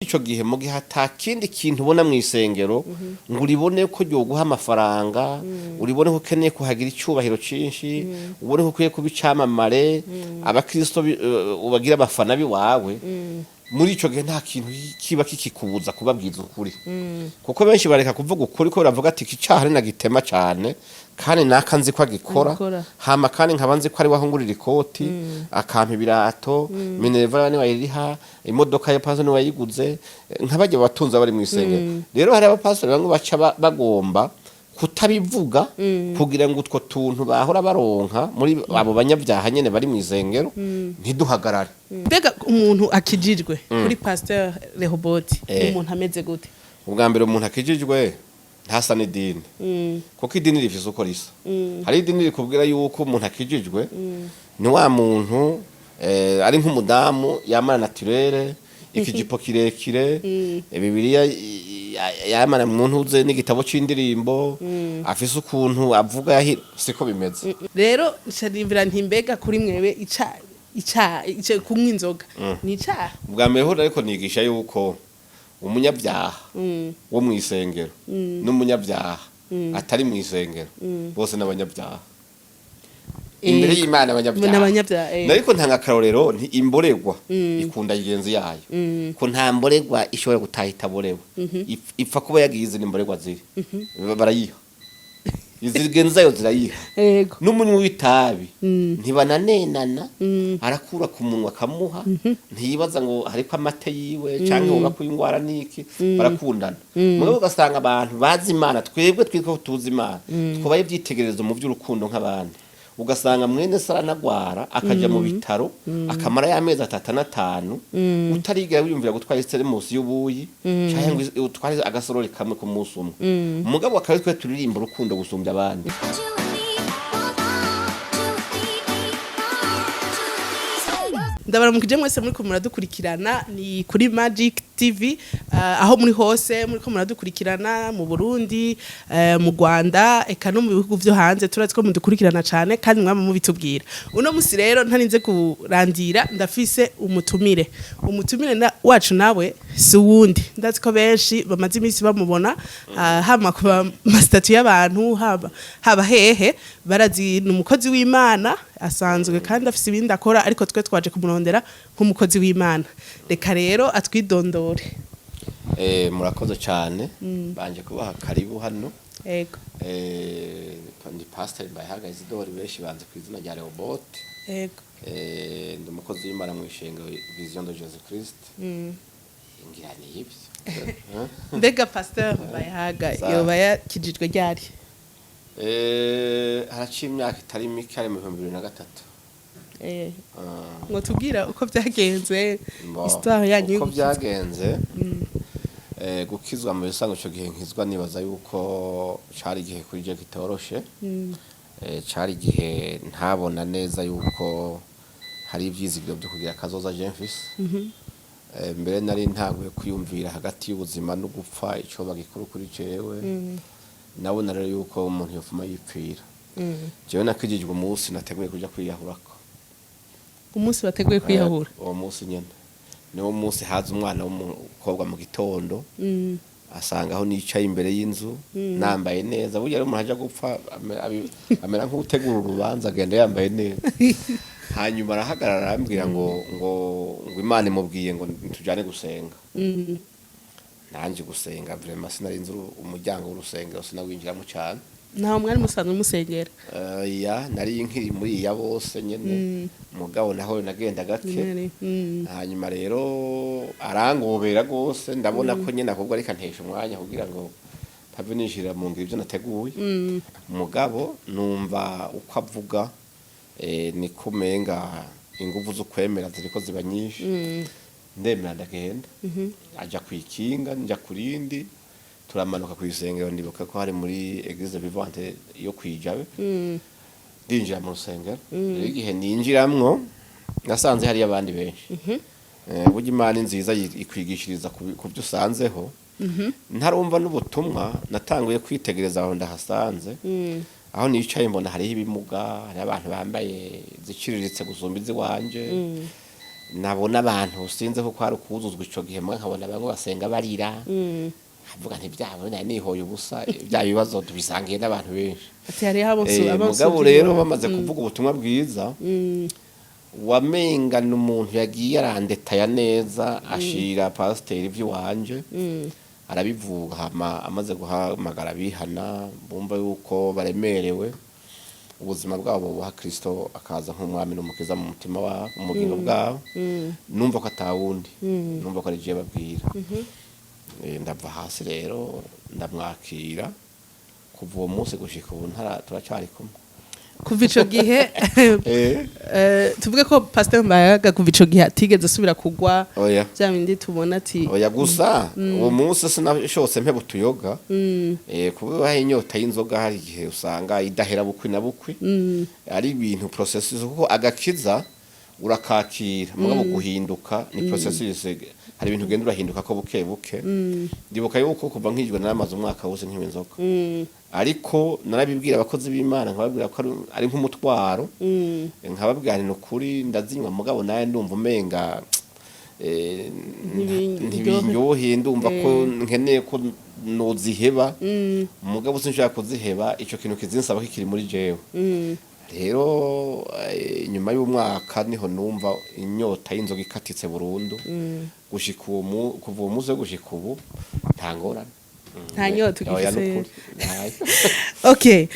ico gihe mu gihe atakindi kintu ubona mu isengero ngo uribone ko ryoguha amafaranga uribone ko ukeneye kuhagira icubahiro cinshi ubone ko ukwiye kubicamamare abakristo ubagira abafana biwawe muri ico gihe nta kintu kiba kikikubuza kubabwiza ukuri kuko benshi bareka kuvuga ukuri ko baravuga ati kicaha ari nagitema cyane kandi nakanzi ko agikora hama kandi nkabanzi ko ari wahungurira ikoti akampa ibirato minerva ni wayiriha imodoka ya pastor ni wayiguze nk'abajye batunza bari mu isengero rero hari abapastor bamwe baca bagomba kutabivuga kugira ngo utwo tuntu bahora baronka muri abo banyabyaha nyene bari mu isengero ntiduhagarare. Mbega umuntu akijijwe kuri Pasteur Rehoboth umuntu ameze gute? Ubwa mbere umuntu akijijwe ntasa n'idini kuko idini rifise uko risa hari idini rikubwira yuko umuntu akijijwe ni wa muntu ari nk'umudamu yamana naturere ikijipo kirekire bibiliya yamana muntu uze n'igitabo c'indirimbo afise ukuntu avuga siko bimeze. Rero nshadimvira ntimbega kuri mwewe ica kunywa inzoga ni icaha. Ubwa mbere ho ariko nigisha yuko umunyabyaha wo mu isengero n'umunyabyaha atari mu isengero bose n'abanyabyaha imbere y'Imana abanyabyaha nariko ntanga karorero nti imboregwa ikunda igenzi yayo ko nta mboregwa ishobora gutahita borewe ipfa kuba yagize n'imboregwa ziri barayiha izigenza yo zirayiha n'umunywi w'itabi ntibananenana arakura ku munwa kamuha ntiyibaza ngo hariko amate yiwe canke uga kwingwara niki barakundana mugabo ugasanga abantu bazi Imana twebwe twitwa tuzi Imana twabaye byitegerezo mu by'urukundo nk'abandi ugasanga mwene sara nagwara akaja mu bitaro akamara y'amezi 3 utarigira wiyumvira gutwara isteremusi y'ubuyi canke utware agasorori kamwe ku munsi umwe umugabo akawe twe turirimba urukundo gusumbya abandi. Ndabaramukije mwese muri ko muradukurikirana ni kuri Magic TV aho muri hose muri ko muradukurikirana mu Burundi mu Rwanda eka no mu bihugu byo hanze turazi ko mudukurikirana cyane kandi mwama mubitubwira. Uno musi rero ntarinze kurandira ndafise umutumire wacu nawe si wundi ndazi ko benshi bamaze iminsi bamubona hama kuba mastatu y'abantu haba hehe barazi n'umukozi w'Imana asanzwe kandi afise ibindi akora ariko twe twaje kumurondera nk'umukozi w'Imana. Reka rero atwidondore. Murakoze cyane banje kubaha karibu hano. Yego. Ndi Pasteur Rehoboth benshi banze ku izina rya Rehoboth. Yego. Ndi umukozi w'Imana mu ishenga Vision de Jésus Christ. Ngira ni ibyo. Mbega Pasteur Rehoboth yoba yakijijwe ryari? Haraciye imyaka itari mike ari mu 2003. Ngo tubwira uko byagenze histoire yanyu uko byagenze gukizwa mu bisango cyo gihe nkizwa nibaza yuko cari gihe kuri je kitoroshe cari gihe ntabona neza yuko hari ivyizigiro byo kugira kazoza Jemfis mbere nari ntaguye kwiyumvira hagati y'ubuzima no gupfa ico bagikuru kuri cewe nabona rero yuko umuntu yofuma yipfira jewe nakijijwe umunsi nateguye kuja kwiyahurako umunsi bateguye kwiyahura uwo munsi nyene niwo munsi haza umwana w'umukobwa mu gitondo asanga aho nicaye imbere y'inzu nambaye neza burya umuntu aja gupfa amera nk'utegura urubanza agenda yambaye neza hanyuma arahagarara arambwira ngo Imana imubwiye ngo tujane gusenga nanje gusenga vraiment sinarinze umuryango w'urusengero sinawinjiramo cyane naho mwari musanzwe musengera ya nari nkiri muri ya bose nyene mugabo naho nagenda gake hanyuma rero arangobera gose ndabona ko nyene akubwo ariko ntesha umwanya kugira ngo pave nishira mu ngiro ibyo nateguye mugabo numva uko avuga ni kumenga ingufu zo kwemera ziriko ziba nyinshi ndemera ndagenda aja kwikinga nja kurindi turamanuka ku isengero ndibuka ko hari muri Eglise Vivante yo kwijabe ndinjira mu rusengero igihe ninjiramwo nasanze hari abandi benshi burya Imana nziza ikwigishiriza ku byo usanzeho ntarumva n'ubutumwa natanguye kwitegereza aho ndahasanze aho nicaye mbona hari ibimuga hari abantu bambaye ziciriritse gusumba izi wanje nabona abantu sinze ko kwari kuzuzwa ico gihe mwe nkabona bamwe basenga barira havuga nti byabo nari nihoye ubusa bya bibazo tubisangiye n'abantu benshi ati hari habo mugabo rero bamaze kuvuga ubutumwa bwiza wamenga n'umuntu yagiye arandetaya neza ashira pasteur ivy'iwanje arabivuga amaze guhamagara bihana bumva yuko baremerewe ubuzima bwabo buha Kristo akaza nk'umwami n'umukiza mu mutima wabo umugingo bwabo numva ko atawundi numva ko ari je babwira ndava hasi rero ndamwakira kuva uwo munsi gushika ubu turacari kumwe kuva ico gihe tuvuge ko Pasteur Mbayaga kuva ico gihe atigeze asubira kugwa bya bindi tubona ati oya gusa uwo munsi sinashose mpe butuyoga kuba inyota y'inzoga hari igihe usanga idahera bukwi na bukwi ari ibintu processes kuko agakiza urakakira mugabo guhinduka ni processes hari ibintu genda urahinduka ko buke buke ndibuka yuko kuva nkijwe naramaze umwaka wose nkiwe inzoga ariko narabibwira abakozi b'Imana nkababwira ko ari nk'umutwaro nkababwira ni ukuri ndazinywa mugabo naye ndumva umenga ntibinyoheye ndumva ko nkeneye ko noziheba mugabo sinshaka kuziheba ico kintu kizinsaba kikiri muri jewe rero nyuma y'umwaka niho numva inyota y'inzoga ikatitse burundu gushika kuva uwo munsi wo gushika ubu ntangorane nta nyota ugifise okay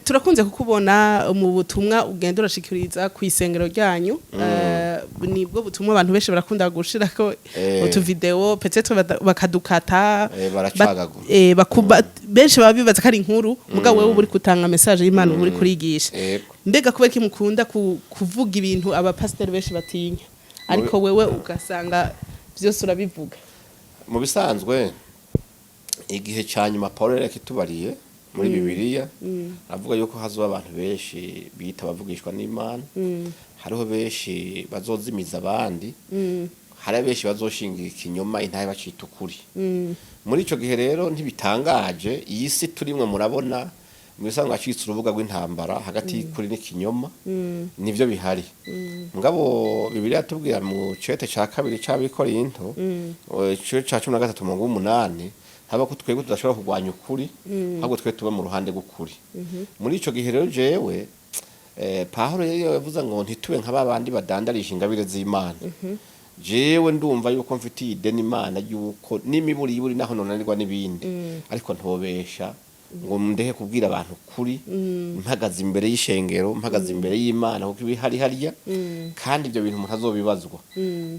turakunze kukubona mu butumwa ugenda urashikiriza ku isengero ryanyu nibwo butumwa abantu benshi barakunda gushirako utu video peut-être bakadukata bakuba benshi babibaza ko ari inkuru mugabo wewe uri kutanga message y'Imana uri kurigisha mbega kubera mukunda kuvuga ibintu aba pastor benshi batinya ariko wewe ugasanga byose urabivuga mu bisanzwe igihe cyanyuma Paul yakitubariye muri Bibiliya avuga yuko hazoba abantu benshi bita bavugishwa n'Imana hariho benshi bazozimiza abandi hari benshi bazoshingira ikinyoma intaye bacita ukuri muri ico gihe rero ntibitangaje iyi si turimwe murabona mwisanga acitse urubuga rw'intambara hagati y'ukuri n'ikinyoma nivyo bihari ngabo Bibiliya tubwira mu cete ca kabiri c'Abikorinto cyo ca 13:8 haba ko twebwe tudashobora kugwanya ukuri ahubwo twe tuba mu ruhande gukuri muri ico gihe rero jewe Pawulo yavuze ngo ntitube nk'ababandi badandarisha ingabire z'Imana jewe ndumva yuko mfitiye ideni Imana yuko n'imiburi yiburi naho nonanirwa n'ibindi ariko ntobesha ngo ndehe kubwira abantu kuri mpagaze imbere y'ishengero mpagaze imbere y'Imana kuko ibihari hariya kandi ibyo bintu umuntu azobibazwa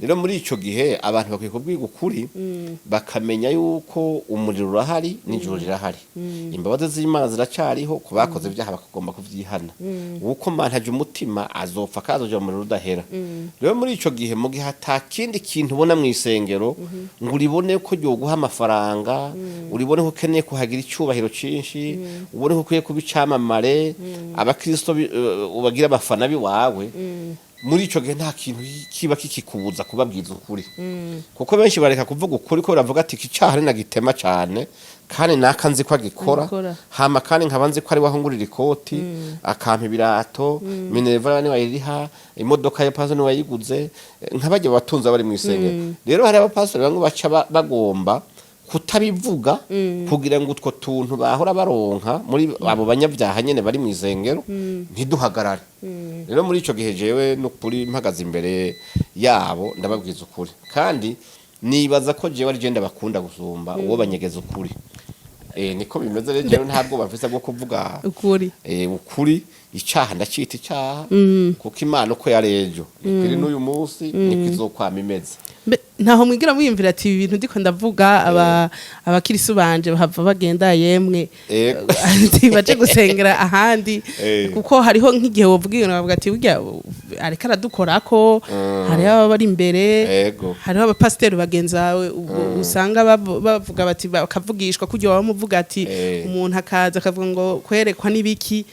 rero muri ico gihe abantu bakwiye kubwiga ukuri bakamenya yuko umuriro urahari n'ijuru rirahari imbabazi z'Imana ziracariho kubakoze ibyaha bakagomba kuvyihana uko mantaje umutima azopfa kazoje mu rudahera rero muri ico gihe mu gihe atakindi kintu ubona mu isengero ngo uribone ko ryoguha amafaranga uribone ko ukeneye kuhagira icyubahiro cinshi ubone ko kuye kubicamamare abakristo ubagira abafana biwawe muri ico gihe nta kintu kiba kikikubuza kubabwiza ukuri kuko benshi bareka kuvuga ukuri ko baravuga ati kicaha na gitema cyane kandi nakanzi ko agikora hama kandi nkabanze ko ari wahungurira ikoti akampa ibirato minerva ni wayiriha imodoka ya pastor ni wayiguze nk'abajye batunza bari mu isengero rero hari abapastor bamwe baca bagomba kutabivuga kugira ngo utwo tuntu bahora baronka muri abo banyabyaha nyene bari mu izengero ntiduhagarare rero muri ico gihe jewe no kuri mpagaze imbere yabo ndababwiza ukuri kandi nibaza ko jewe ari je ndabakunda gusumba uwo banyegeza ukuri niko bimeze rero jewe ntabwo bafisa bwo kuvuga ukuri icaha ndacita icaha kuko Imana uko yarejo kuri n'uyu munsi niko izokwama imeze ntaho mwigira mwiyumvira ati ibi bintu ndiko ndavuga abakirisu banje bahava bagenda yemwe baje gusengera ahandi kuko hariho nk'igihe wovuga bavuga ati burya areka aradukorako hari aba bari imbere hariho abapasiteri bagenzawe usanga bavuga bati bakavugishwa kujya waba muvuga ati umuntu akaza akavuga ngo kwerekwa n'ibiki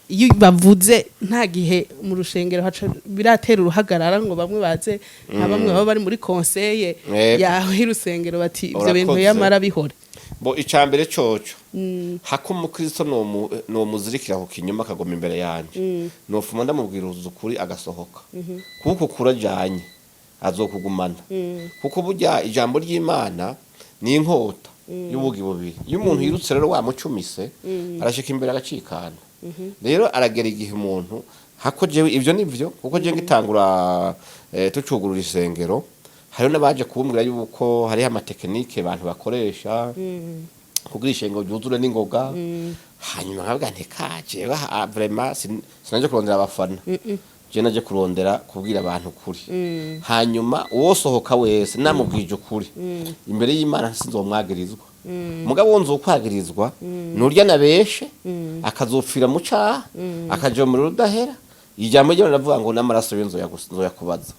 iyo bavuze nta gihe mu rushengero biratera uruhagarara ngo bamwe baze nka bamwe baba bari muri conseil yaho irusengero bati ibyo bintu yamara bihore bo icambere coco hako umukristo no muzirikira ku kinyuma kagoma imbere yanje no fuma ndamubwira ukuri agasohoka kuko kurajanye azokugumana kuko burya ijambo ry'Imana ni inkota y'ubugi bubiri iyo umuntu yirutse rero wamucumise arashika imbere agacikana rero aragera igihe umuntu hako jewe ivyo nivyo kuko je ngitangura tucugurura isengero hariho n'abaje kumbwira yuko hariho amatekinike abantu bakoresha kugira ishengero ryuzure n'ingoga hanyuma nkavuga nti kaje vraiment sinaje kurondera abafana je naje kurondera kubwira abantu kuri hanyuma uwosohoka wese namubwije ukuri imbere y'Imana sinzomwagirizwa mugabo wonze ukwagirizwa nurya nabeshe akazopfira mu caha akaje mu rudahera ijambo ryo navuga ngo n'amaraso y'inzo yakubaza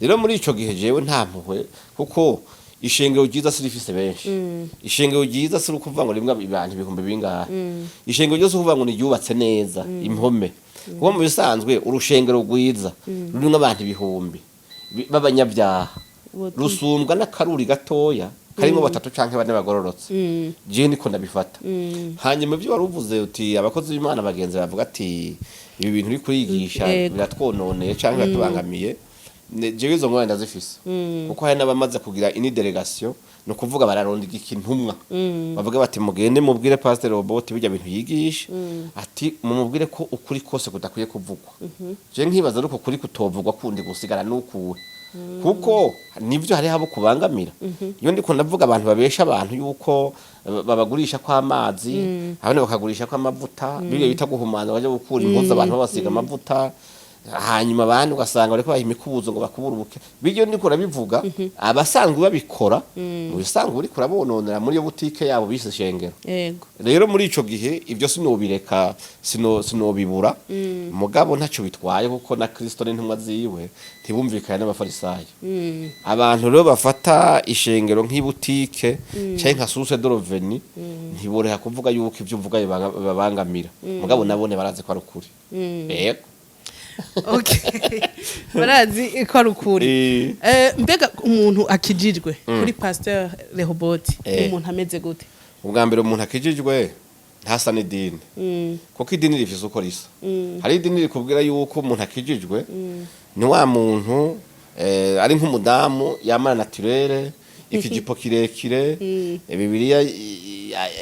rero muri ico gihe jewe nta mpuhwe kuko ishengero ryiza sirifise benshi ishengero ryiza siri ukuvuga ngo rimwe abantu ibihumbi bingahe ishengero ryose ukuvuga ngo niryubatse neza impome kuko mu bisanzwe urushengero rwiza rurimwo abantu ibihumbi b'abanyabyaha rusumbwa n'akaruri gatoya karimo batatu canke bane bagororotse je niko ndabifata hanyuma ibyo waruvuze uti abakozi b'Imana bagenzi bavuga ati ibi bintu uri kurigisha biratwononeye canke biratubangamiye jewe izo ngorane ndazifise kuko hari n'abamaze kugira ini delegation no kuvuga bararonda ikintumwa bavuga bati mugende mubwire Pasteur Rehoboth bijya bintu yigisha ati mumubwire ko ukuri kose kudakwiye kuvugwa je nkibaza ariko kuri kutovugwa kundi gusigara nukuwe kuko nivyo hari habo kubangamira iyo ndiko ndavuga abantu babesha abantu yuko babagurisha kwa amazi abane bakagurisha kwa amavuta biriye bita guhumana baje gukura impuzu abantu babasiga amavuta hanyuma abantu ugasanga bariko bahimikubuzo ngo bakubura ubuke bijyo ndiko nabivuga abasanzwe babikora mu bisanzwe uri kurabononera muri yo butike yabo bise shengero yego rero muri ico gihe ivyo sinobireka sinobibura mugabo ntaco bitwaye kuko na Kristo n'intumwa ziwe ntibumvikana n'abafarisayo abantu rero bafata ishengero nk'ibutike canke nka source de revenu ntiboreha kuvuga yuko ivyo uvuga babangamira mugabo nabone barazi ko ari ukuri yego okay barazi ko ari ukuri mbega umuntu akijijwe kuri Pasteur Rehoboth umuntu ameze gute ubwa mbere umuntu akijijwe ntasa n'idini kuko idini rifise uko risa hari idini rikubwira yuko umuntu akijijwe ni wa muntu ari nk'umudamu yamana naturere ikijipo kirekire Bibiliya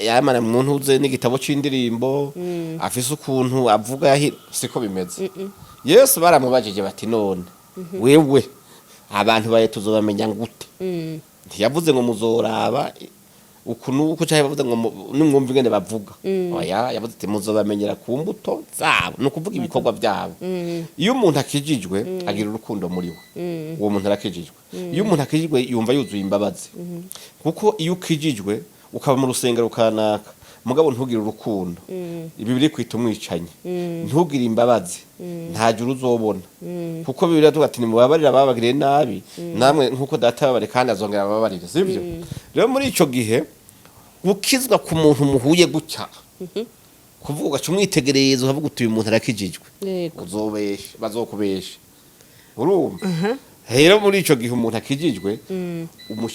yamana umuntu uze n'igitabo c'indirimbo afise ukuntu avuga siko bimeze Yesu baramubajije bati none wewe abantu baye tuzobamenya gute ntiyavuze ngo muzoraba uko cyahe bavuze ngo nimwumva ingene bavuga oya yavuze ati muzobamenyera ku mbuto zabo no kuvuga ibikorwa byabo iyo umuntu akijijwe agira urukundo muri we uwo muntu arakijijwe iyo umuntu akijijwe yumva yuzuye imbabazi kuko iyo ukijijwe ukaba mu rusengero kanaka mugabo ntugire urukundo ibi biri kwita umwicanye ntugire imbabazi nta juru uzobona kuko bibiri tuvuga ati nimubabarira babagiriye nabi namwe nkuko data babare kandi azongera ababarire sivyo rero muri ico gihe ukizwa ku muntu muhuye gutya kuvuga cumwitegereza uhavuga uti uyu muntu arakijijwe uzobesha bazokubesha urumva rero muri ico gihe umuntu akijijwe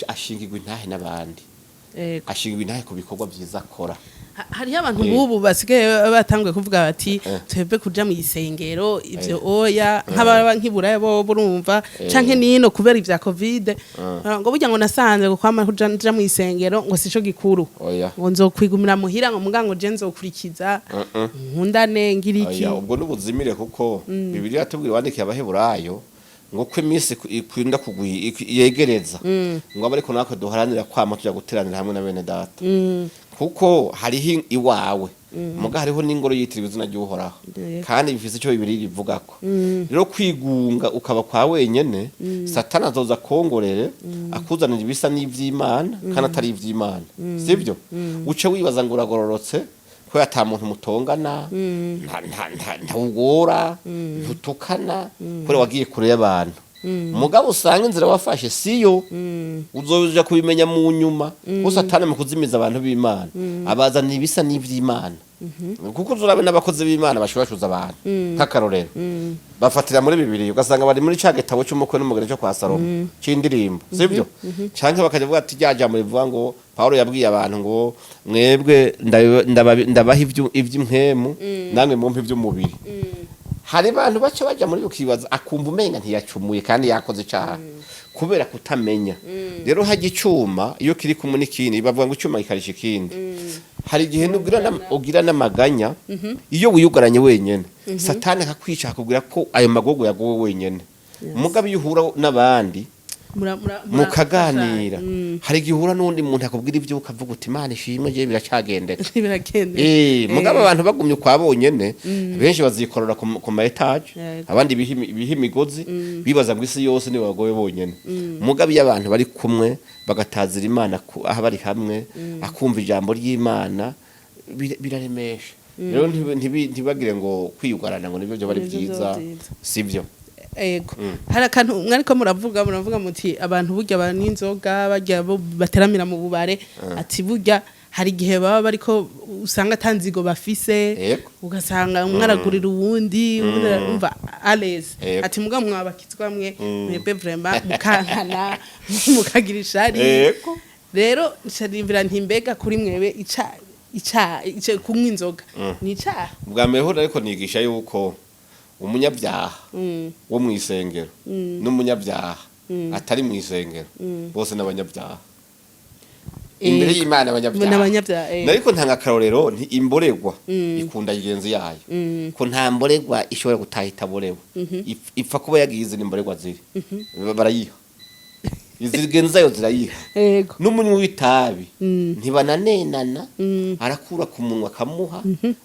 ashingirwa intahe n'abandi ashingirwa intahe ku bikorwa vyiza akora hariho abantu bubu basigaye batanguye kuvuga bati twebwe kuja mu isengero ivyo oya nk'ababa nk'iburaye bo burumva canke nino kubera ivya covid ngo burya ngo nasanze ngo kwama kuja mu isengero ngo sico gikuru ngo nzokwigumira muhira ngo mugango je nzokurikiza nkundane ngiriki ubwo n'ubuzimire kuko Bibiliya tubwira wandikiye abaheburayo ngo ko iminsi ikunda yegereza ngo abariko nako duharanira kwama tuja guteranira hamwe na bene data kuko hariho iwawe muga hariho n'ingoro yitiriwe izina ry'uhoraho kandi bifise ico Bibiliya bivugako rero kwigunga ukaba kwa wenyene satana azoza kongorere akuzanira ibisa n'ivy'Imana kandi atari ivy'Imana sivyo uce wibaza ngo uragororotse ko ata muntu mutongana ntawugora ntutukana kore wagiye kure y'abantu mugabo usanga inzira wafashe siyo uzoja kubimenya mu nyuma gusa atana mu kuzimiza abantu b'Imana abazana ibisa n'ivy'Imana kuko uzurabe n'abakozi b'Imana bashobashuza abantu nk'akarorero bafatira muri Bibiliya ugasanga bari muri ca gitabo cy'umukwe n'umugore cyo kwa Salomo c'indirimbo sivyo canke bakaje vuga ati ryaja muri vuga ngo Paulo yabwiye abantu ngo mwebwe ndabaha ivy'impemu namwe mumpe ivy'umubiri hari abantu baca baja muri ukibaza akumva umenga ntiyacumuye kandi yakoze icaha kubera kutamenya rero haje icuma iyo kiri kumwe n'ikindi bavuga ngo icuma gikarisha ikindi hari igihe ugira n'amaganya iyo wiyugaranye wenyene satani akakwica akubwira ko ayo magogo yagowe wenyene mugabo iyo uhura n'abandi mukaganira hari igihe uhura n'undi muntu akubwira ibyo ukavuga uti Imana ishimwe je biracagendeka mugabo abantu bagumye kwabonyene benshi bazikorora ku ma etage abandi biha imigozi bibaza ngo isi yose ni bagoye bonyene mugabo iyo abantu bari kumwe bagatazira Imana aho bari hamwe akumva ijambo ry'Imana biraremesha rero ntibagire ngo kwiyugarana ngo nibyo byo bari byiza sivyo ego hari akantu mwariko muravuga muti abantu burya n'inzoga bajya bateramira mu bubare ati burya hari igihe baba bariko usanga tanzigo bafise ugasanga umwaragurira uwundi umva alez ati muga mwabakizwa mwe mwebwe vraiment mukankana mukagira ishari rero nsharimbira ntimbega kuri mwebe ica kunywa inzoga ni icaha bwa mbere ho ariko nigisha yuko umunyabyaha wo mu isengero n'umunyabyaha atari mu isengero bose n'abanyabyaha imbere y'Imana abanyabyaha nariko ntanga karorero nti imboregwa ikunda yigenzi yayo ko nta mboregwa ishobora gutahita borewe ipfa kuba yagize n'imboregwa ziri barayiha izigenza yo zirayiha n'umunywi w'itabi ntibananenana arakura ku munwa kamuha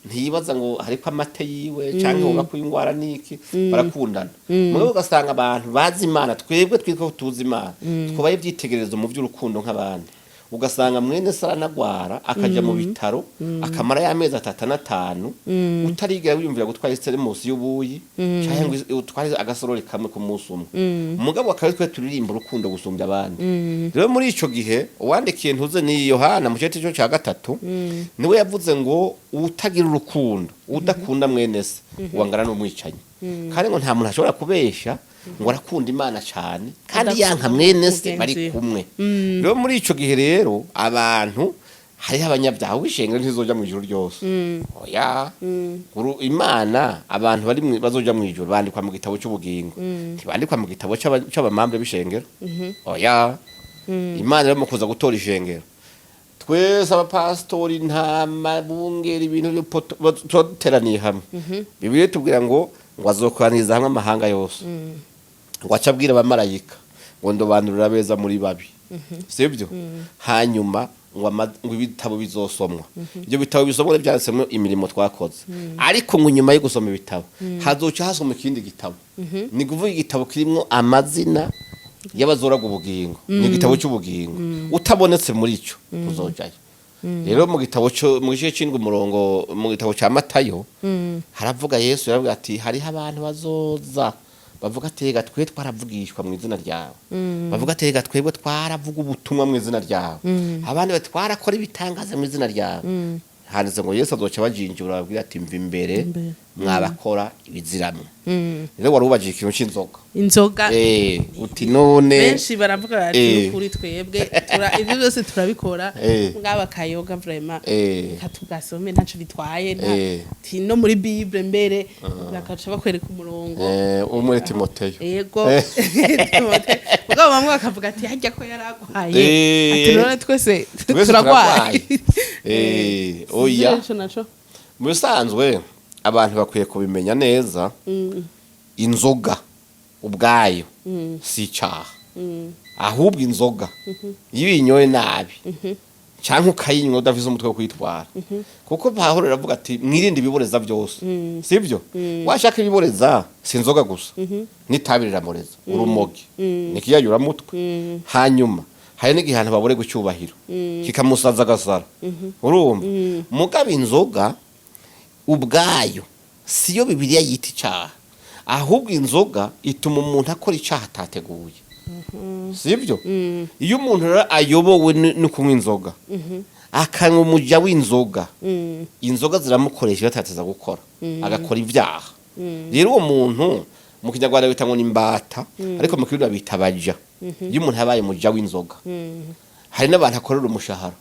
ntiyibaza ngo hariko amate yiwe canke uba kuyingwara niki barakundana mwe ugasanga abantu bazi Imana twebwe twitwa tuzi Imana twabaye byitegerezo mu by'urukundo nk'abandi ugasanga mwene saranagwara akaja mu bitaro akamara y'amezi 3 utarigira wiyumvira gutwara iseremusi y'ubuyi cyangwa utware agasorori kamwe ku munsi umwe umugabo akabitwe turirimba urukundo gusumbya abandi rero muri ico gihe uwandikiye ntuze ni Yohana mu cete cyo ca 3 niwe yavuze ngo utagira urukundo udakunda mwene se wangana n'umwicanyi kandi ngo nta muntu ashobora kubesha ngo arakunda Imana cyane kandi yanka mwene se bari kumwe rero muri ico gihe rero abantu hari abanyabyaha wishengera ntizoja mu ijuru ryose oya Imana abantu bari bazoja mu ijuru bandikwa mu gitabo cy'ubugingo ntibandikwa mu gitabo c'abamambe bishengero oya Imana rero mukuza gutora ishengero twese abapastori nta mabungera ibintu tuteraniye hamwe Bibiliya tubwira ngo azokoraniza hamwe amahanga yose ngo acabwira abamarayika ngo ndobanurira beza muri babi sivyo hanyuma ngo ibitabo bizosomwa ibyo bitabo bisomwa byanditsemo imirimo twakoze ariko ngo nyuma yo gusoma ibitabo hazoca hasoma ikindi gitabo ni kuvuga igitabo kirimo amazina y'abazoraga ubugingo ni igitabo cy'ubugingo utabonetse muri ico uzojayo rero mu gitabo cyo mu gice cy'indwi umurongo mu gitabo cya Matayo haravuga Yesu yaravuga ati hariho abantu bazoza bavuga atega twe twaravugishwa mu izina ryawe bavuga atega twebwe twaravuga ubutumwa mu izina ryawe abandi batwarakora ibitangaza mu izina ryawe handitse ngo Yesu azoca bajinjura babwira ati mva imbere mwabakora ibiziramwe rero warubajije ikintu cy'inzoga uti none benshi baravuga bati kuri twebwe ibyo byose turabikora ngaba kayoga vraiment katugasome ntaco bitwaye nti no muri Bible mbere bakaca bakwereka umurongo umwe Timoteyo yego Timoteyo ubwo bamwe bakavuga ati hajya ko yaragwaye ati none twese turagwaye oya mu bisanzwe abantu bakwiye kubimenya neza inzoga ubwayo si icaha ahubwo inzoga iyo uyinyoye nabi canke ukayinywa udavize umutwe wo kwitwara kuko Pawulo aravuga ati mwirinde ibiboreza byose sivyo washaka ibiboreza si inzoga gusa n'itabi riramoreza urumogi nikiyayura mutwe hanyuma hari n'igihano babure gucyubahiro kikamusaza agasara urumva mugabo inzoga ubwayo siyo Bibiliya yita icaha ahubwo inzoga ituma umuntu akora icaha atateguye sivyo iyo umuntu ayobowe no kunywa inzoga akanywa umuja w'inzoga inzoga ziramukoresha batateza gukora agakora ivyaha rero uwo muntu mu kinyarwanda bita ngo nimbata ariko mu kirundi bita baja iyo umuntu yabaye umuja w'inzoga hari n'abantu akorera umushahara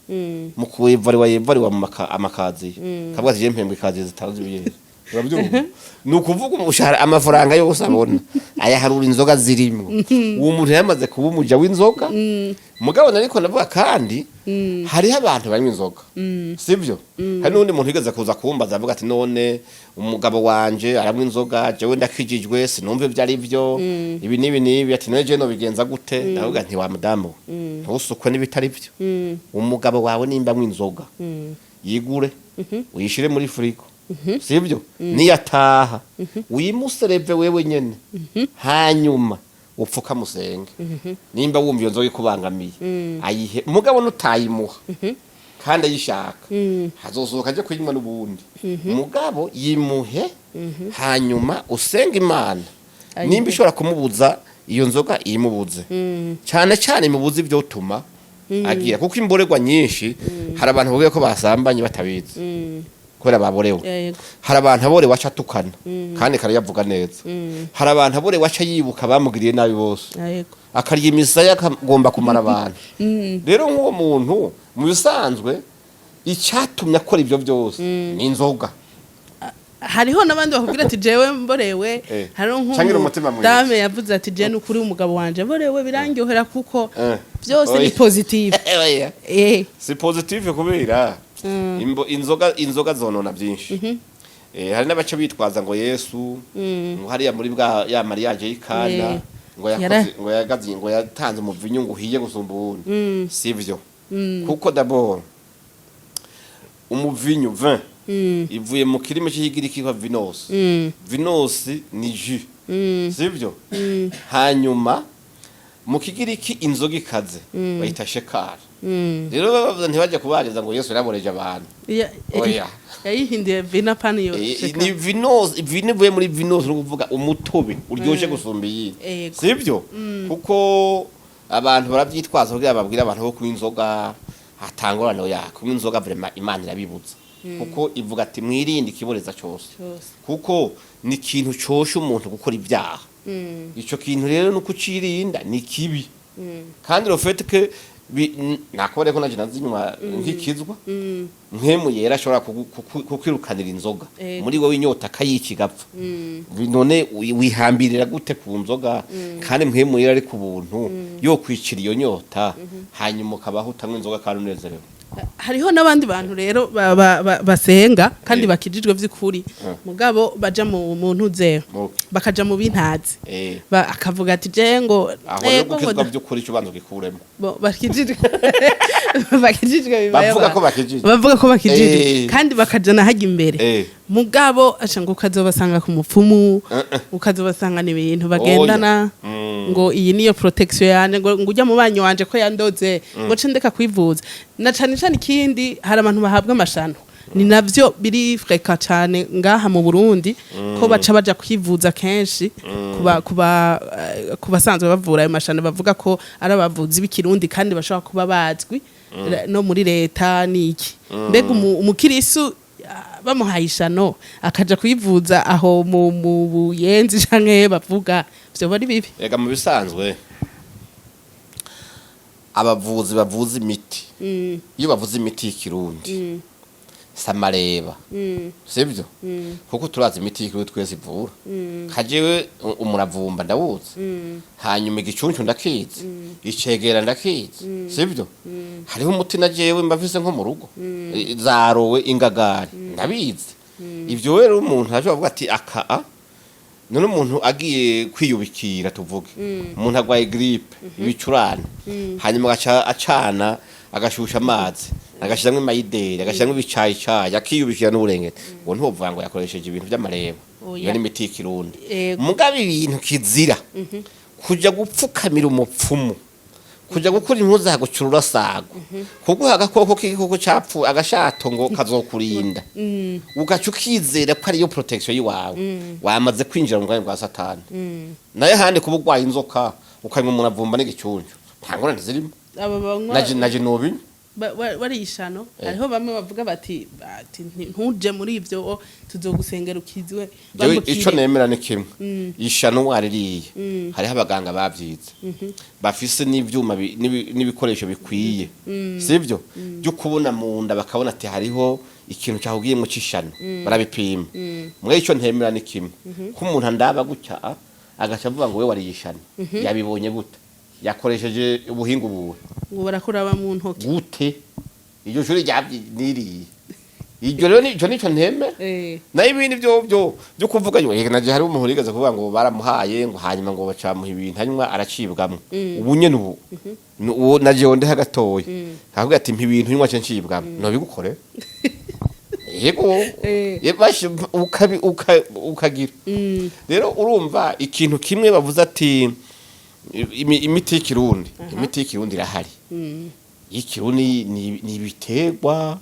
mu kuyevari wa amakazi kabwa je mpembwe kazi zitanze ibiyezi urabyumva ni ukuvuga umushahara amafaranga yose abona ayaharura inzoga zirimo uwo muntu yamaze kuba umuja w'inzoga mugabo ariko navuga kandi hariho abantu banywa inzoga sibyo hari n'undi muntu yigeze kuza kumbaza avuga ati none umugabo wanje aranywa inzoga jewe ndakijijwe sinumva ibyo ari byo ibi nibi ati none je no bigenza gute ndavuga nti wa mudamu ntusukwe n'ibitari byo umugabo wawe nimba anywa inzoga yigure uyishire muri frigo sibyo niyataha uyimusereve wewe nyene hanyuma upfuka musenge nimba wumva iyo nzoga ikubangamiye ayihe mugabo nutayimuha kandi ayishaka hazosohoka aje kuyinywa n'ubundi mugabo yimuhe hanyuma usenga Imana nimba ishobora kumubuza iyo nzoga imubuze cyane cyane imubuze ibyo utuma agira kuko imborerwa nyinshi hari abantu bavuga ko basambanye batabizi kubera baborewe hari abantu aborewe acatukana kandi kare yavuga neza hari abantu aborewe aca yibuka bamugiriye nabi bose akarya imisaya akagomba kumara abantu rero nk'uwo muntu mu bisanzwe icyatumye akora ibyo byose ni inzoga hariho n'abandi bakubwira ati jewe mborewe hariho nk'umudame yavuze ati jewe n'ukuri umugabo wanje mborewe birangyohera kuko byose ni positive si positive kubera inzoga zonona byinshi hari n'abace bitwaza ngo Yesu hariya muri bwa ya mariage y'ikana ngo yatanze umuvinyu ngo uhiye gusumba ubundi sivyo kuko d'abord umuvinyu vin ivuye mu kirime cy'igiriki kwa vinos vinos ni jus sivyo hanyuma mu kigiriki inzoga ikaze bayita shekara rero ntibajya kubariza ngo Yesu yaraboreje abantu oya yayihindiye vina pani yo ni vinos ivuye muri vinos no kuvuga umutobe uryoshe gusumba iyi sivyo kuko abantu barabyitwaza kugira babwira abantu bo kunywa inzoga hatangorano yako kunywa inzoga vraiment Imana irabibuza kuko ivuga ati mwirinde ikiboreza cyose kuko ni ikintu cyosha umuntu gukora ibyaha ico kintu rero nuko ucirinda ni kibi kandi rofeteke nakore ko naje nazinywa nkikizwa nkemu yera ashobora kukwirukanira inzoga muri wowe inyota kayikigapfa none wihambirira gute ku nzoga kandi nkemu yera ari ku buntu yo kwicira iyo nyota hanyuma kabaho utanywa inzoga kandi unezerewe hariho n'abandi bantu rero basenga kandi bakijijwe vy'ukuri mugabo baja mu ntuze bakaja mu bintazi akavuga ati je ngo gukizwa by'ukuri cyo bantu gikuremo bakijijwe bavuga ko bakijijwe kandi bakajana hajya imbere mugabo ngo ukazobasanga ku mupfumu ukazobasanga n'ibintu bagendana ngo iyi niyo protection yane ngo ujya mu banyo wanje ko yandoze ngo cendeka kwivuza na cyane ikindi hari abantu bahabwa amashano ni navyo biri freka cyane ngaha mu Burundi ko baca baja kwivuza kenshi kubasanzwe bavura ayo mashano bavuga ko ari abavuzi b'ikirundi kandi bashobora kuba bazwi no muri leta niki mbega umukirisu bamuhaye ishano akaja kwivuza aho mu buyenzi canke bavuga byo bari bibi ega mu bisanzwe abavuzi bavuza imiti iyo bavuza imiti y'ikirundi samareba sibyo kuko turazi imiti y'ikirundi twese ivura kajewe umuravumba ndawuzi hanyuma igicuncu ndakizi icegera ndakizi sibyo hariho umuti najewe mbavise nko mu rugo zarowe ingagari ndabizi ibyo rero umuntu aje avuga ati aka none umuntu agiye kwiyubikira tuvuge umuntu agwaye grippe ibicurane hanyuma acana agashusha amazi agashiramwe mayideri agashiramwe ibicayi akiyubikira n'uburengete ngo ntuvuga ngo yakoresheje ibintu by'amareba iyo ni imiti y'ikirundi mugabe ibintu kizira kuja gupfukamira umupfumu kuja gukora impuzu hagucurura sago kuko agakoko k'igikoko capfu agashato ngo kazokurinda ugaca ukizera ko ariyo protection yiwawe wamaze kwinjira mu bwami bwa satani naye handi kuba ugwaye inzoka ukanywa umuravumba n'igicuncu ntangorane zirimo naje nobi warishano hariho bamwe bavuga bati ntuje muri ivyo tuzogusengera ukizwe ico nemera ni kimwe ishano waririye hariho abaganga bavyize bafise n'ivyuma n'ibikoresho bikwiye sivyo byo kubona mu nda bakabona ati hariho ikintu cyahugiyemo cishano barabipima mwe ico ntemera ni kimwe ko umuntu andaba gutya agaca avuga ngo we wariyishano yabibonye gute yakoresheje ubuhinga buwe ngo barakuraba mu ntoki gute iryo juri ryabyiriye iryo rero nico nteme na ibindi byo kuvuga yo naje hari umuntu rigeze kuvuga ngo baramuhaye ngo hanyuma ngo bacamuha ibintu hanyuma aracibwamwe ubu nyene ubu naje onde hagatoye akavuga ati mpa ibintu nywa ncibwamwe no bigukore yego yebashi ukagira rero urumva ikintu kimwe bavuze ati imiti y'ikirundi irahari y'ikirundi ni ibitegwa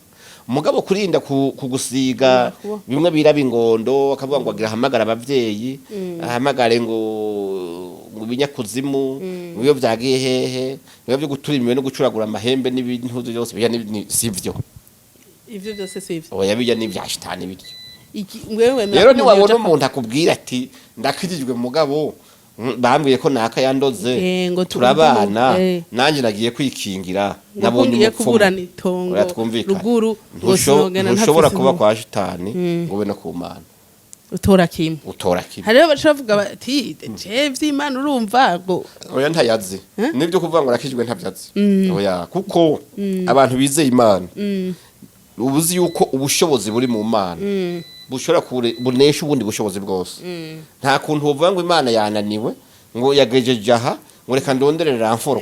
mugabo kurinda kugusiga bimwe biraba ingondo akavuga ngo agira hamagara abavyeyi ahamagare ngo binyakuzimu ngo byagiye hehe ngo byo gutura imiwe no gucuragura amahembe n'ibintu byose bijya sivyo ivyo byose sivyo oya bijya n'ibya shitani bityo wewe rero ni wabona umuntu akubwira ati ndakirijwe mugabo bambwiye ko naka yandoze turabana nanje nagiye kwikingira nabonye kuburana itongo ruguru ntushobora kuba kwa shitani ngo be no ku Mana utora kimwe hariho bacavuga bati je vy'Imana urumva ngo oya ntayazi nibyo kuvuga ngo rakijwe ntabyazi oya kuko abantu bizeye Imana ubuzi yuko ubushobozi buri mu Mana bushobora bunesha ubundi bushobozi bwose nta kuntu uvuga ngo Imana yananiwe ngo yagejeje aha ngo reka ndonderere ramforo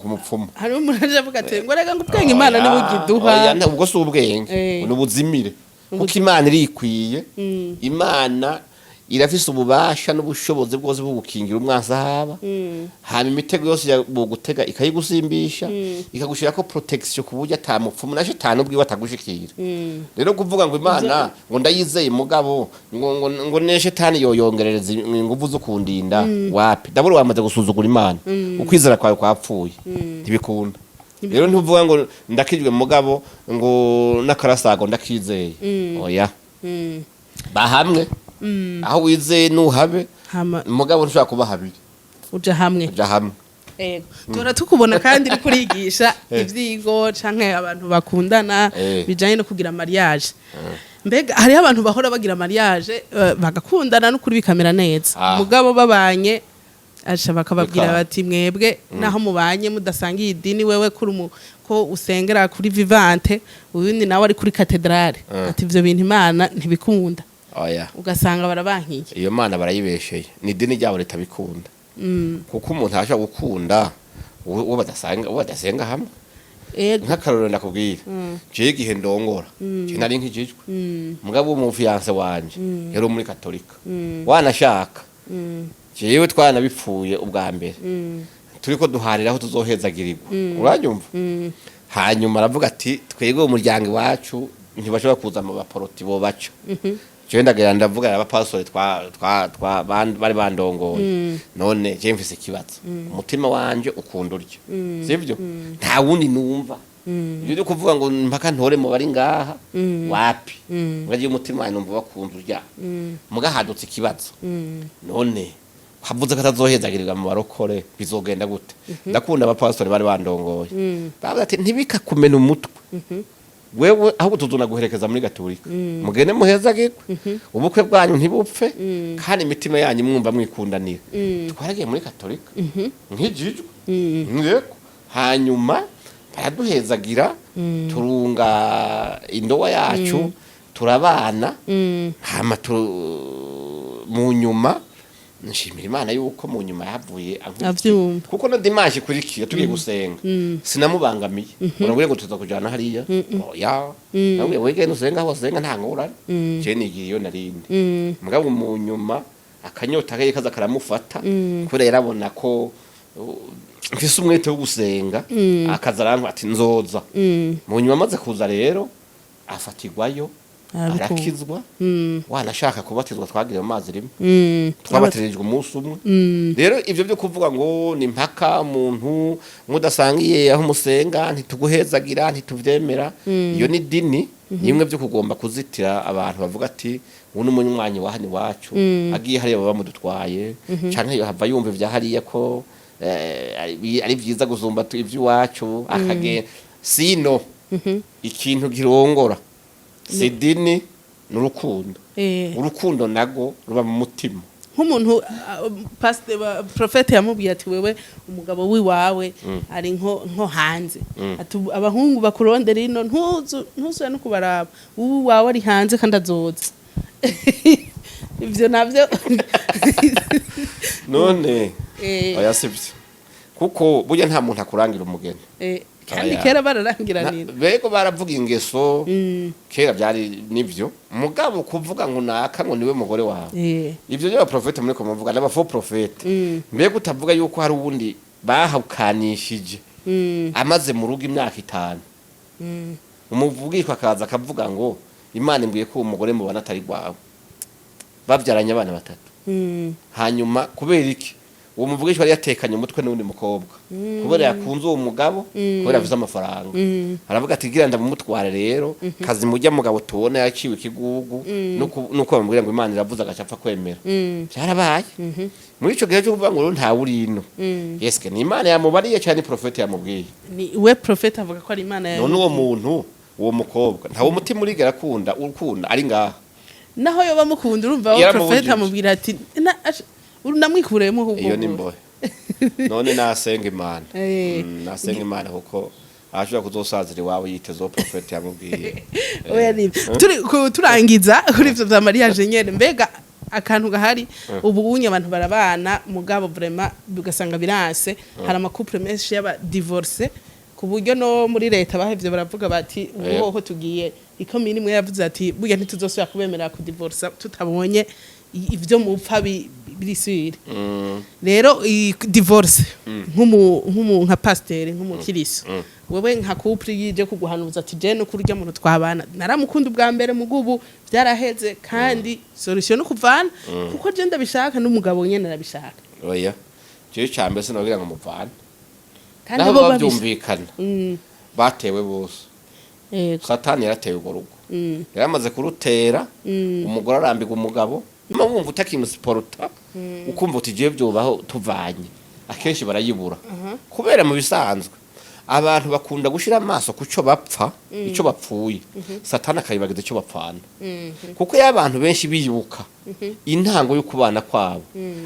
ku mupfumu hari umuntu aje avuga ati ngo reka ngo ubwenge Imana ni bugiduha oya ubwo si ubwenge n'ubuzimire kuko Imana irikwiye Imana irafise ububasha n'ubushobozi bwose bwo gukingira umwansi ahaba hama imitego yose yagutega ikayigusimbisha ikagushira ko protection ku buryo atamupfumu na shitani ubwiwe atagushikira rero kuvuga ngo Imana ngo ndayizeye mugabo ngo ne shitani yoyongerereza ingufu zo kundinda wapi daburo wamaze gusuzugura Imana ukwizera kwawe kwapfuye ntibikunda rero ntuvuga ngo ndakijwe mugabo ngo nakarasago ndakizeye oya bahamwe aho wizeye nuhabe mugabo nshaka kuba habiri uja hamwe ego tora tukubona kandi uri kurigisha ivyigo canke abantu bakundana bijanye no kugira mariage mbega hari abantu bahora bagira mariage bagakundana no kuri bikamera neza mugabo babanye acha bakababwira bati mwebwe naho mubanye mudasangiye idini wewe kuri ko usengera kuri vivante ubundi nawe ari kuri katedrale ati ivyo bintu Imana ntibikunda oya ugasanga barabankiye iyo Mana barayibesheye ni idini ryabo ritabikunda kuko umuntu ashaka gukunda uwo badasenga hamwe nk'akarorero ndakubwira je igihe ndongora je nari nkijijwe mugabo mu fiance wanje yari muri katolika wanashaka jewe twanabipfuye ubwa mbere turiko duhariraho tuzohezagirirwa uranyumva hanyuma aravuga ati twego umuryango wacu ntibashobora kuza mu baporoti bo baca je ndavuga abapastori bari bandongoye none je mfise ikibazo umutima wanje ukunda uryo sivyo nta wundi numva ibyo kuvuga ngo mpaka ntore mu bari ngaha wapi ngaje umutima wanje numva bakunda urya mugahadutse ikibazo none havuze katazohezagirirwa mu barokore bizogenda gute ndakunda abapastori bari bandongoye bavuga ati ntibika kumena umutwe wewe aho tuzona guherekeza muri gatolika mugene muhezagirwe ubukwe bwanyu ntibupfe kandi imitima yanyu mwumva mwikundanira twaragiye muri gatolika nkijijwe ngeko hanyuma baraduhezagira turunga indowa yacu turabana hama mu nyuma nshimira Imana yuko mu nyuma yavuye kuko no dimanche kurikiye tugiye gusenga sinamubangamiye urabwiye ngo tuza kujana hariya oya nabwiye wege nusenga aho senga nta ngorane je nigiye yo narindi mugabo mu nyuma akanyota kaye kaza karamufata kure yarabona ko mfise umwete wo gusenga akaza arangwa ati nzoza mu nyuma amaze kuza rero afatirwayo arakizwa wanashaka kubatizwa twagiriye mu mazi rimwe twabatirijwe umunsi umwe rero ivyo byo kuvuga ngo ni mpaka umuntu mudasangiye aho musenga ntituguhezagira ntituvyemera iyo ni dini nimwe byo kugomba kuzitira abantu bavuga ati uno munywanyi wa hani wacu agiye hariya baba mudutwaye canke hava yumva ivya hariya ko ari vyiza guzumba ivy'iwacu akage sino ikintu girongora sidini n'urukundo urukundo nago ruba mu mutima nk'umuntu profete yamubwiye ati wewe umugabo wiwawe ari nko hanze ati abahungu bakurondera ino ntuzuye no kubaraba uwawe ari hanze kandi azoza ivyo navyo none oya sivyo kuko burya nta muntu akurangira umugeni kandi kera bararangiranira bego baravuga ingeso kera byari nivyo mugabo kuvuga ngo naka ngo niwe mugore wawe ivyo byo profete muri ko muvuga n'aba faux profete mbega utavuga yuko hari ubundi bahakanishije amaze mu rugo imyaka 5 umuvugishwa akaza akavuga ngo Imana imbwiye ko umugore mubana atari gwawe bavyaranye abana 3 hanyuma kubera iki uwo muvugishwa yari yatekanye umutwe n'undi mukobwa kubera yakunze uwo mugabo kubera afite amafaranga aravuga ati gira ndamutware rero kazi mujya mugabo tubone yaciwe ikigugu nuko bamubwira ngo Imana iravuza agacapfa kwemera byarabaye muri ico gihe cyo kuvuga ngo nta urino yeske ni Imana yamubariye cyane profete yamubwiye ni we profete avuga ko ari Imana ya none uwo muntu uwo mukobwa nta umutima urigera akunda ari ngaha naho yo bamukunda urumva wa profete amubwira ati namwikuremo ahubwo iyo ni mbohe none nasenga Imana nasenga Imana kuko ashobora kuzosazira iwawe yitezo profete yamubwiye oya ni turangiza kuri ivyo vya mariage nyene mbega akantu gahari ubu unye abantu barabana mugabo vraiment bigasanga biranse hari amakouple menshi y'aba divorce ku buryo no muri leta bahevye baravuga bati uhoho tugiye ikomini imwe yavuze ati burya ntituzosubira kubemerera ku divorce tutabonye ivyo mupfa birisubira rero divorce nka pasteur nk'umukiriso wewe nka couple yije kuguhanuza ati je no kurya muntu twabana naramukunda ubwa mbere mugubu byaraheze kandi solution no kuvana kuko je ndabishaka n'umugabo nyene nabishaka oya je cyambe sinagira ngo muvana kandi bo babyumvikana batewe bose satani yaratewe urugo yaramaze kurutera umugore arambika umugabo wumva utakimusiporota ukumva uti je byobaho tuvanye akenshi barayibura kubera mu bisanzwe abantu bakunda gushira amaso kuco bapfa ico bapfuye satani akayibagiza ico bapfana kuko y'abantu benshi biyuka intango yo kubana kwabo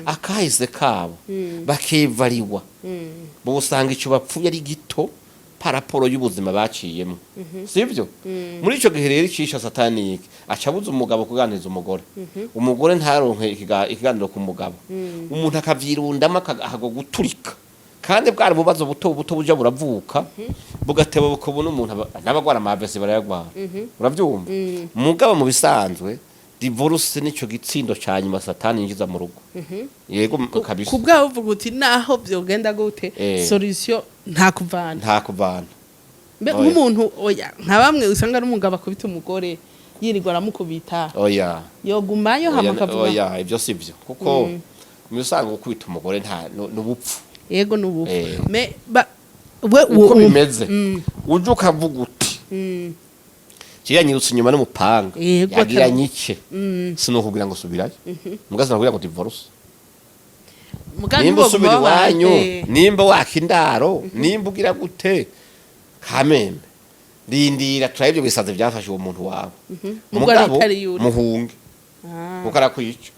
akahise kabo bakevariwa bo usanga ico bapfuye ari gito paraporo y'ubuzima baciyemo sivyo muri ico gihe rero icisha satani yiki acabuza umugabo kuganiriza umugore ntaronke ikiganiro ku mugabo umuntu akavyirundama akago guturika kandi bwari bubazo buto buja buravuka bugateba bukubona umuntu nabagwara amavesi barayagwara uravyumva mugabo mu bisanzwe divorce nico gitsindo cyanyuma satani yinjiza mu rugo yego kabisa kubwa uvuga uti naho byogenda gute solution nta kuvana mbe umuntu oya nka bamwe usanga n'umugabo akubita umugore yirirwa aramukubita oya yogumayo hamakavuga oya ibyo sivyo kuko musanga gukubita umugore nta n'ubupfu yego n'ubupfu me uko bimeze uje ukavuga uti Kiriya nyirutse inyuma n'umupanga yagira nyike sinokubwira ngo subirayo mugaza nakubwira ngo divorce nimba usubira iwanyu nimba wakindaro nimba ugira gute kameme rindira turabyo bisaze byafashe uwo muntu wawe mugabo muhunge ukara kwica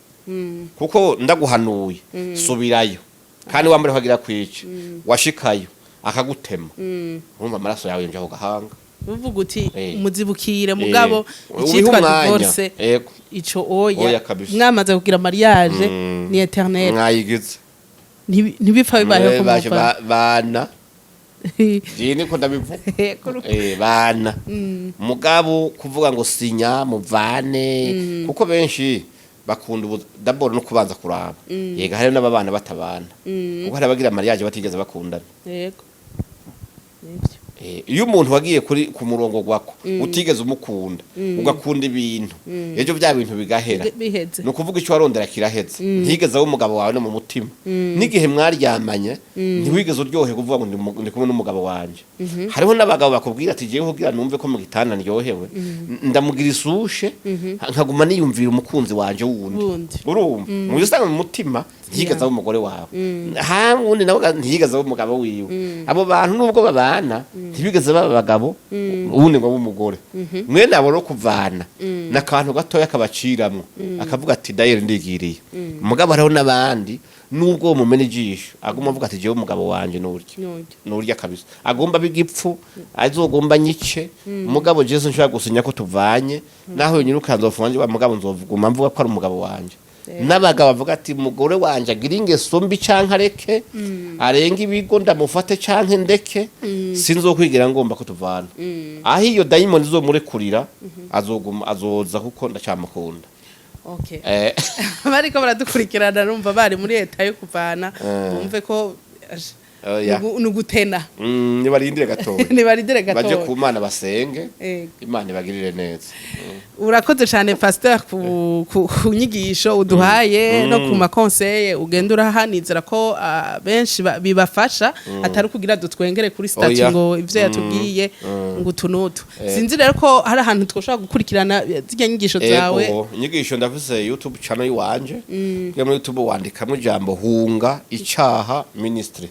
kuko ndaguhanuye subirayo kandi wambere kwagira kwica washikayo akagutema urumva amaraso yawe yonje aho gahanga uvuga uti muzibukire mugabo ikitwa divorce ico oya mwamaze kugira mariage ni eternel mwayigize ntibipfa bibaye ko bana Jini ko ndabivuga bana mugabo kuvuga ngo sinya muvane kuko benshi bakunda d'abord no kubanza kuraba yega hari n'ababana batabana kuko hari abagira mariage batigeze bakundana yego iyo umuntu wagiye ku murongo gwako utigeze umukunda ugakunda ibintu ejo bya bintu bigahera biheze no kuvuga icyo warondera kiraheze ntigeze aho umugabo wawe no mu mutima n'igihe mwaryamanye ntiwigeze uryohe kuvuga ngo ndi kumwe n'umugabo wanje hariho n'abagabo bakubwira ati jewe kugira numve ko mu gitanda ndyohewe ndamugira isushe nkaguma niyumvira umukunzi wanje wundi urumva mu yusanga mu mutima ntigeze aho umugore wawe wundi nawe ntigeze aho umugabo wiwe abo bantu nubwo babana ntibigeze baba abagabo ubundi ngo umugore mwene abo no kuvana nakantu gatoya kabaciramwo akavuga ati dayere ndigiriye umugabo hariho n'abandi nubwo mumene ijisho agomba avuga ati jewe umugabo wanje n'urya kabisa agomba bigipfu azogomba nyice umugabo Jesu nshaka gusinya ko tuvanye naho nyiruka nzofanje wa mugabo nzovuguma mvuga ko ari umugabo wanje n'abagabo bavuga ati mugore wanje agira ingeso mbi canke areke arenga ibigo ndamufate canke ndeke sinzokwigira ngomba ko tuvana aho iyo diamond izomurekurira azoza kuko ndacamukunda. Okay. Bariko baradukurikirana numva bari muri leta yo kuvana bumve ko nugutena nibarindire gatoya baje ku Mana basenge Imana ibagirire neza. Urakoze cyane Pasteur ku nyigisho uduhaye no ku makonseil ugenda urahanizera ko benshi bibafasha atari kugira dutwengere kuri statut ngo ivyo yatubwiye ngo tunutu sinzi rero ko hari ahantu twoshaka gukurikirana zijya nyigisho zawe. Inyigisho ndafise YouTube channel yiwanje muri YouTube wandikamo ijambo hunga icaha ministry.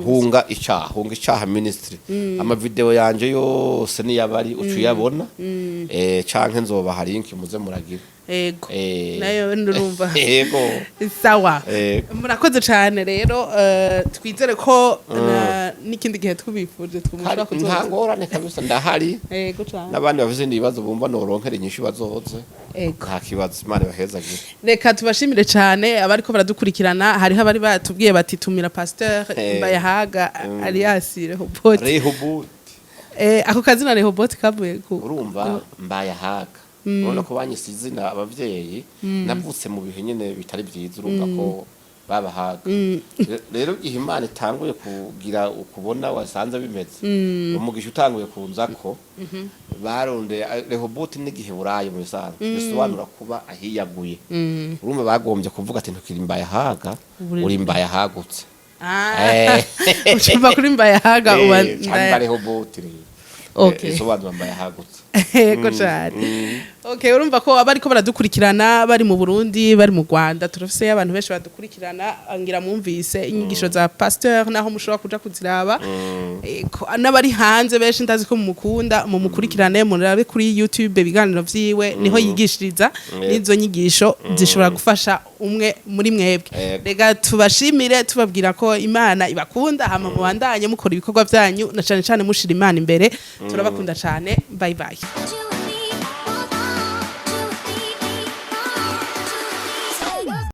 Hunga icaha ministry ama video yanje yose ni yabari ucuyabona canke nzoba hari link muze muragira ego nayo ndurumva ego sawa murakoze cyane rero twizere ko n'ikindi gihe twubifuje twumushaka kuzoza ntangorane kabisa ndahari ego cyane nabandi bafise ndibazo bumva noronkere nyinshi bazoze ego nta kibazo Imana bahezagire. Reka tubashimire cyane abariko baradukurikirana hariho abari batubwiye bati tumira Pasteur Bayahaga alias Rehoboth ako kazina Rehoboth kavuye ku urumva Bayahaga ubona ko banyise izina abavyeyi navutse mu bihe nyene bitari byiza urumva ko babahaga rero gihe Imana itanguye kugira ukubona wasanze bimeze umugisha utanguye kunzako baronde Rehoboth n'igihe burayi mu bisanzwe bisobanura kuba ahiyaguye urumva bagombye kuvuga ati ntukiri Bayahaga uri Bayahagutse ucumva kuri Bayahaga uba Rehoboth okay sobanura Bayahagutse ego cyane. Okay urumva ko abariko baradukurikirana bari mu Burundi bari mu Rwanda turafise abantu benshi badukurikirana ngira mwumvise inyigisho za Pasteur naho mushobora kuja kuziraba n'abari hanze benshi ndazi ko mumukunda mu mukurikirane murabe kuri YouTube biganiro vyiwe niho yigishiriza nizo nyigisho zishobora gufasha umwe muri mwebwe. Rega tubashimire tubabwira ko Imana ibakunda hama mubandanye mukora ibikorwa vyanyu na cyane cyane mushira Imana imbere turabakunda cyane bye bye.